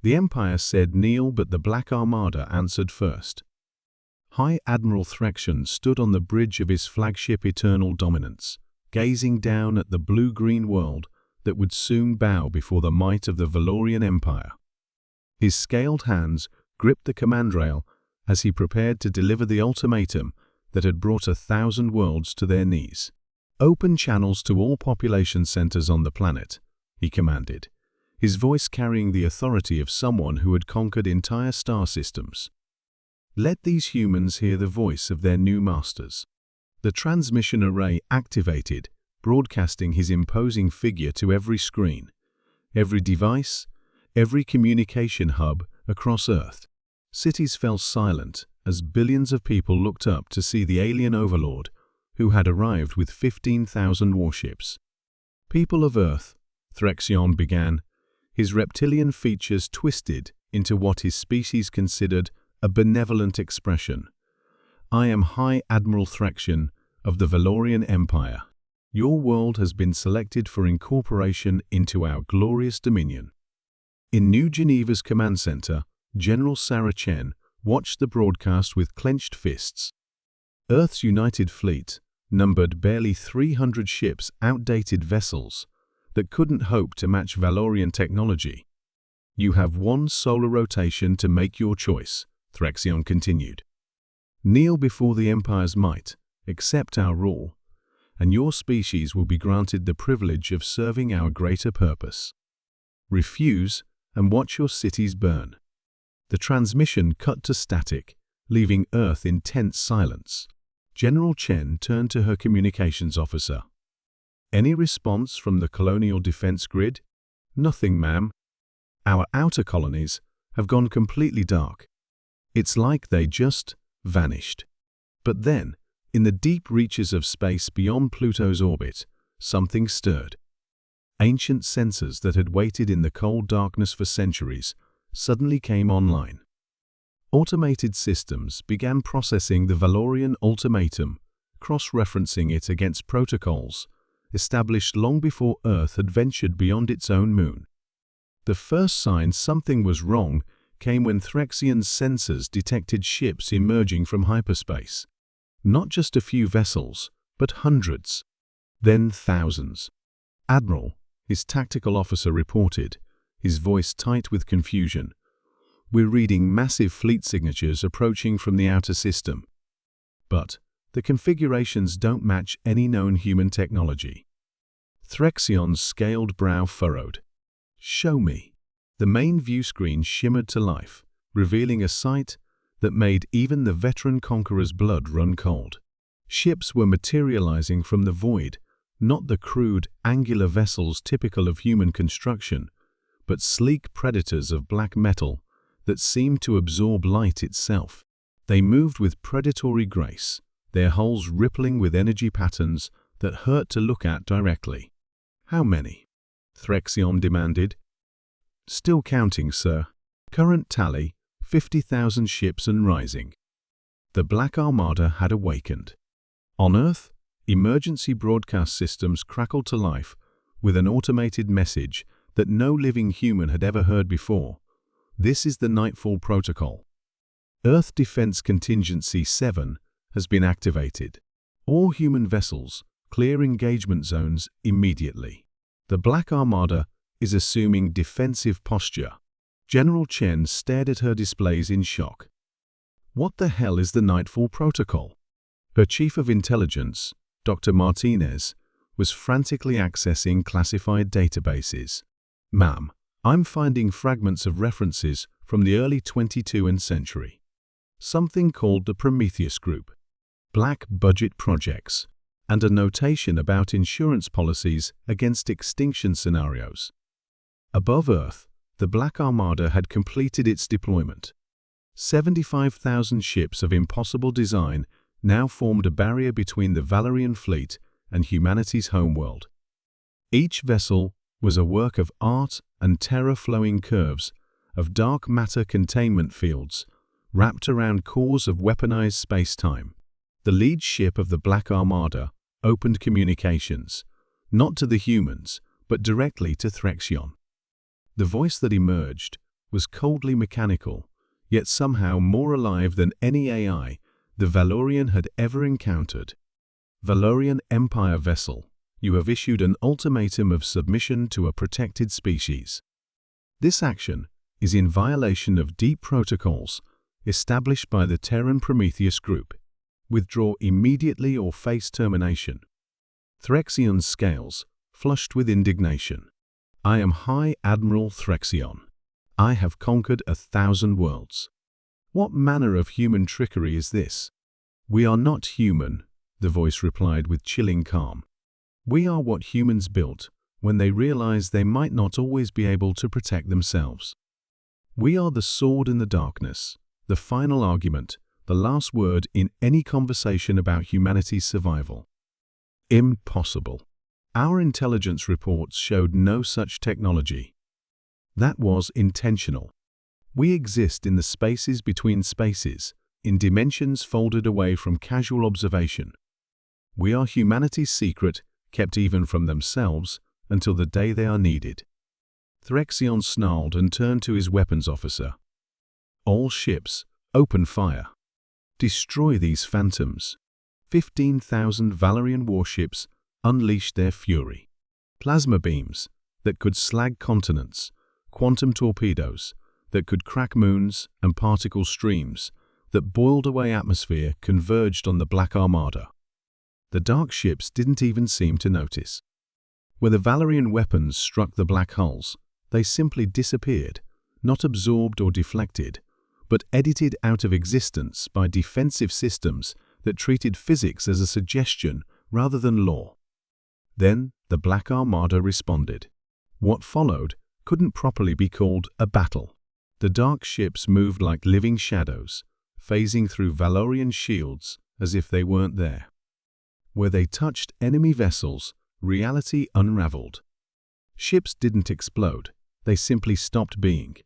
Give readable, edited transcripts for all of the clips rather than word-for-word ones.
The Empire said kneel, but the Black Armada answered first. High Admiral Threxion stood on the bridge of his flagship Eternal Dominance, gazing down at the blue-green world that would soon bow before the might of the Valorian Empire. His scaled hands gripped the command rail as he prepared to deliver the ultimatum that had brought 1,000 worlds to their knees. "Open channels to all population centers on the planet," he commanded, his voice carrying the authority of someone who had conquered entire star systems. "Let these humans hear the voice of their new masters." The transmission array activated, broadcasting his imposing figure to every screen, every device, every communication hub across Earth. Cities fell silent as billions of people looked up to see the alien overlord who had arrived with 15,000 warships. "People of Earth," Threxion began, his reptilian features twisted into what his species considered a benevolent expression. "I am High Admiral Threxion of the Valorian Empire. Your world has been selected for incorporation into our glorious dominion." In New Geneva's command center, General Sarah Chen watched the broadcast with clenched fists. Earth's united fleet numbered barely 300 ships, outdated vessels that couldn't hope to match Valorian technology. "You have one solar rotation to make your choice," Threxion continued. "Kneel before the Empire's might, accept our rule, and your species will be granted the privilege of serving our greater purpose. Refuse, and watch your cities burn." The transmission cut to static, leaving Earth in tense silence. General Chen turned to her communications officer. "Any response from the colonial defense grid?" "Nothing, ma'am. Our outer colonies have gone completely dark. It's like they just vanished." But then, in the deep reaches of space beyond Pluto's orbit, something stirred. Ancient sensors that had waited in the cold darkness for centuries suddenly came online. Automated systems began processing the Valorian ultimatum, cross-referencing it against protocols established long before Earth had ventured beyond its own moon. The first sign something was wrong came when Threxion's sensors detected ships emerging from hyperspace. Not just a few vessels, but hundreds, then thousands. "Admiral," his tactical officer reported, his voice tight with confusion, "we're reading massive fleet signatures approaching from the outer system. But the configurations don't match any known human technology." Threxion's scaled brow furrowed. "Show me." The main view screen shimmered to life, revealing a sight that made even the veteran conqueror's blood run cold. Ships were materializing from the void, not the crude, angular vessels typical of human construction, but sleek predators of black metal that seemed to absorb light itself. They moved with predatory grace, their hulls rippling with energy patterns that hurt to look at directly. "How many?" Threxion demanded. "Still counting, sir. Current tally, 50,000 ships and rising." The Black Armada had awakened. On Earth, emergency broadcast systems crackled to life with an automated message that no living human had ever heard before. "This is the Nightfall Protocol. Earth Defense Contingency 7 has been activated. All human vessels, clear engagement zones immediately. The Black Armada is assuming defensive posture." General Chen stared at her displays in shock. What the hell is the Nightfall Protocol? Her chief of intelligence, Dr. Martinez, was frantically accessing classified databases. "Ma'am, I'm finding fragments of references from the early 22nd century. Something called the Prometheus Group, black budget projects, and a notation about insurance policies against extinction scenarios." Above Earth, the Black Armada had completed its deployment. 75,000 ships of impossible design now formed a barrier between the Valorian fleet and humanity's homeworld. Each vessel was a work of art and terror-flowing curves of dark matter containment fields wrapped around cores of weaponized space-time. The lead ship of the Black Armada opened communications, not to the humans, but directly to Threxion. The voice that emerged was coldly mechanical, yet somehow more alive than any AI the Valorian had ever encountered. Valorian Empire vessel, you have issued an ultimatum of submission to a protected species. This action is in violation of deep protocols established by the Terran Prometheus group. Withdraw immediately or face termination. Threxion's scales flushed with indignation. I am High Admiral Threxion. I have conquered 1,000 worlds. What manner of human trickery is this? We are not human, the voice replied with chilling calm. We are what humans built when they realized they might not always be able to protect themselves. We are the sword in the darkness, the final argument, the last word in any conversation about humanity's survival. Impossible. Our intelligence reports showed no such technology. That was intentional. We exist in the spaces between spaces, in dimensions folded away from casual observation. We are humanity's secret, kept even from themselves, until the day they are needed. Threxion snarled and turned to his weapons officer. All ships, open fire. Destroy these phantoms. 15,000 Valorian warships unleashed their fury. Plasma beams that could slag continents, quantum torpedoes that could crack moons and particle streams that boiled away atmosphere converged on the Black Armada. The dark ships didn't even seem to notice. Where the Valorian weapons struck the black hulls, they simply disappeared, not absorbed or deflected, but edited out of existence by defensive systems that treated physics as a suggestion rather than law. Then the Black Armada responded. What followed couldn't properly be called a battle. The dark ships moved like living shadows, phasing through Valorian shields as if they weren't there. Where they touched enemy vessels, reality unraveled. Ships didn't explode, they simply stopped being,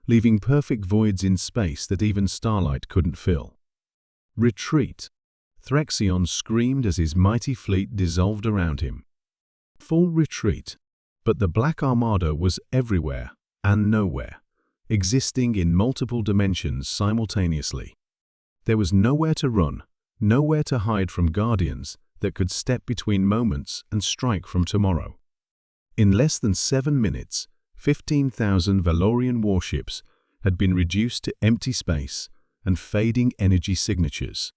leaving perfect voids in space that even starlight couldn't fill. Retreat! Threxion screamed as his mighty fleet dissolved around him. Full retreat. But the Black Armada was everywhere and nowhere, existing in multiple dimensions simultaneously. There was nowhere to run, nowhere to hide from guardians that could step between moments and strike from tomorrow. In less than 7 minutes, 15,000 Valorian warships had been reduced to empty space and fading energy signatures.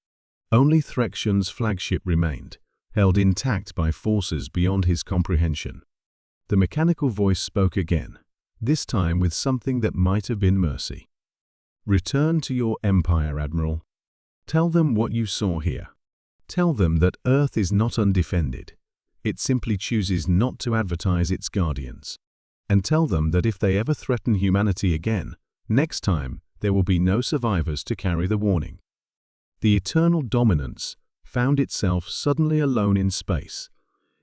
Only Threxion's flagship remained, held intact by forces beyond his comprehension. The mechanical voice spoke again, this time with something that might have been mercy. Return to your empire, Admiral. Tell them what you saw here. Tell them that Earth is not undefended. It simply chooses not to advertise its guardians. And tell them that if they ever threaten humanity again, next time there will be no survivors to carry the warning. The Eternal Dominance found itself suddenly alone in space,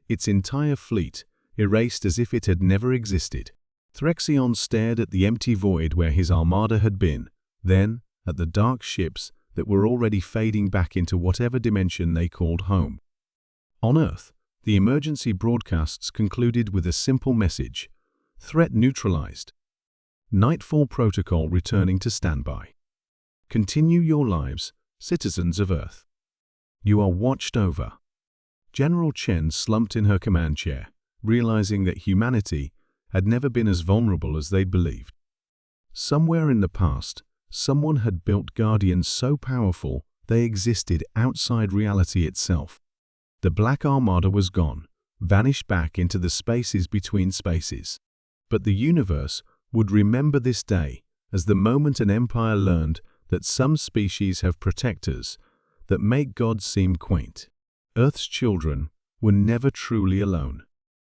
its entire fleet erased as if it had never existed. Threxion stared at the empty void where his armada had been, then at the dark ships that were already fading back into whatever dimension they called home. On Earth, the emergency broadcasts concluded with a simple message: threat neutralized. Nightfall protocol returning to standby. Continue your lives, citizens of Earth. You are watched over. General Chen slumped in her command chair, realizing that humanity had never been as vulnerable as they'd believed. Somewhere in the past, someone had built guardians so powerful they existed outside reality itself. The Black Armada was gone, vanished back into the spaces between spaces. But the universe would remember this day as the moment an empire learned that some species have protectors that make gods seem quaint. Earth's children were never truly alone.